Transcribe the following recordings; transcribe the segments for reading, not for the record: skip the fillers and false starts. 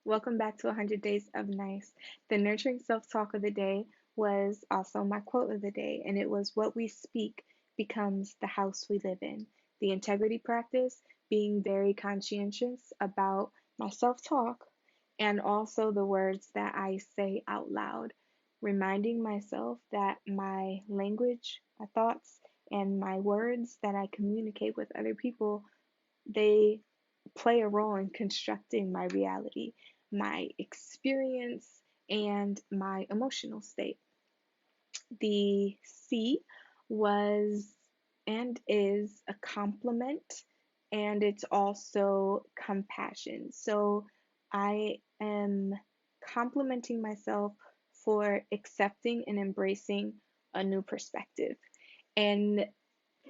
Welcome back to 100 Days of Nice. The nurturing self talk of the day was also my quote of the day, and it was what we speak becomes the house we live in. The integrity practice, being very conscientious about my self talk and also the words that I say out loud, reminding myself that my language, my thoughts, and my words that I communicate with other people, they play a role in constructing my reality, my experience, and my emotional state. The C was and is a compliment, and it's also compassion. So I am complimenting myself for accepting and embracing a new perspective. And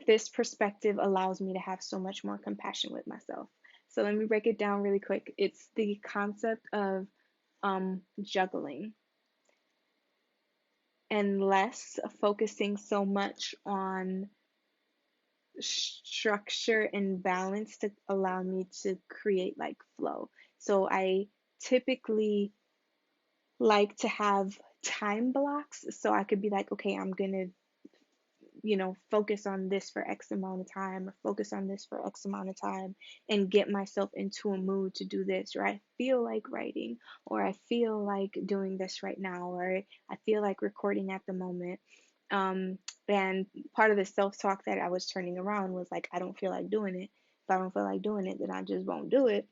this perspective allows me to have so much more compassion with myself. So let me break it down really quick. It's the concept of juggling and less focusing so much on structure and balance to allow me to create like flow. So I typically like to have time blocks so I could be like, okay, I'm gonna focus on this for X amount of time or focus on this for X amount of time and get myself into a mood to do this, or I feel like writing, or I feel like doing this right now, or I feel like recording at the moment. Um, and part of the self talk that I was turning around was like, I don't feel like doing it. If I don't feel like doing it, then I just won't do it.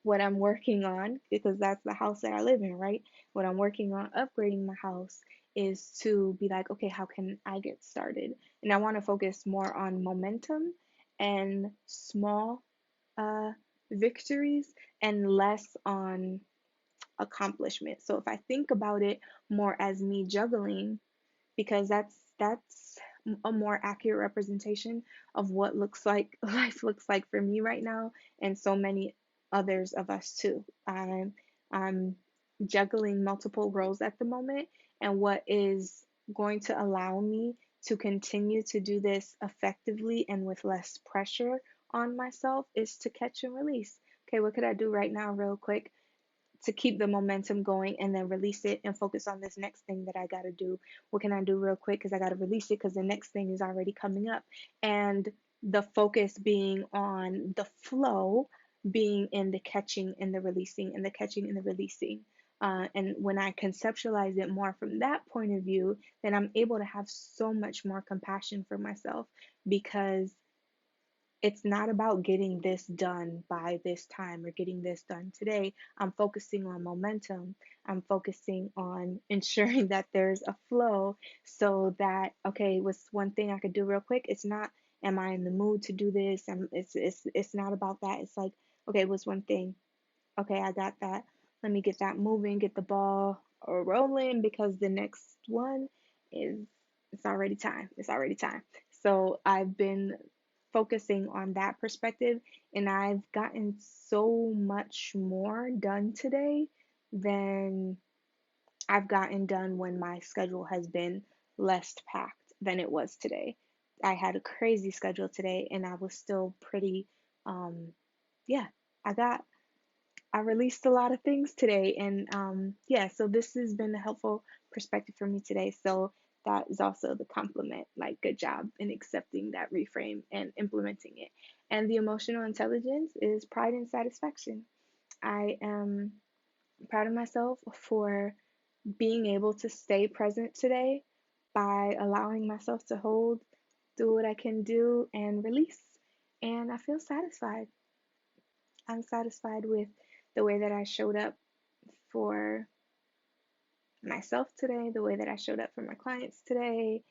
What I'm working on, because that's the house that I live in, right? What I'm working on upgrading my house is to be like, okay, how can I get started? And I want to focus more on momentum and small uh, victories and less on accomplishment. So if I think about it more as me juggling, because that's a more accurate representation of what looks like life looks like for me right now and so many others of us too. I'm juggling multiple roles at the moment, and what is going to allow me to continue to do this effectively and with less pressure on myself is to catch and release. Okay, what could I do right now real quick to keep the momentum going and then release it and focus on this next thing that I got to do? What can I do real quick because I got to release it because the next thing is already coming up? And the focus being on the flow, being in the catching and the releasing and the catching and the releasing. And when I conceptualize it more from that point of view, then I'm able to have so much more compassion for myself because it's not about getting this done by this time or getting this done today. I'm focusing on momentum. I'm focusing on ensuring that there's a flow so that, okay, what's one thing I could do real quick? It's not, am I in the mood to do this? It's not about that. It's like, okay, what's one thing? Okay, I got that. Let me get that moving, get the ball rolling because the next one is, it's already time. It's already time. So I've been focusing on that perspective, and I've gotten so much more done today than I've gotten done when my schedule has been less packed than it was today. I had a crazy schedule today and I was still pretty yeah, I got I released a lot of things today, and yeah, so this has been a helpful perspective for me today. So that is also the compliment, like good job in accepting that reframe and implementing it. And the emotional intelligence is pride and satisfaction. I am proud of myself for being able to stay present today by allowing myself to hold, do what I can do, and release. And I feel satisfied. I'm satisfied with the way that I showed up for myself today, the way that I showed up for my clients today.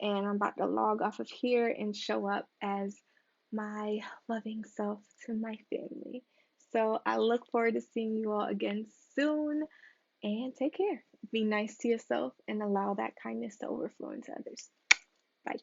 And I'm about to log off of here and show up as my loving self to my family. So I look forward to seeing you all again soon, and take care. Be nice to yourself and allow that kindness to overflow into others. Bye.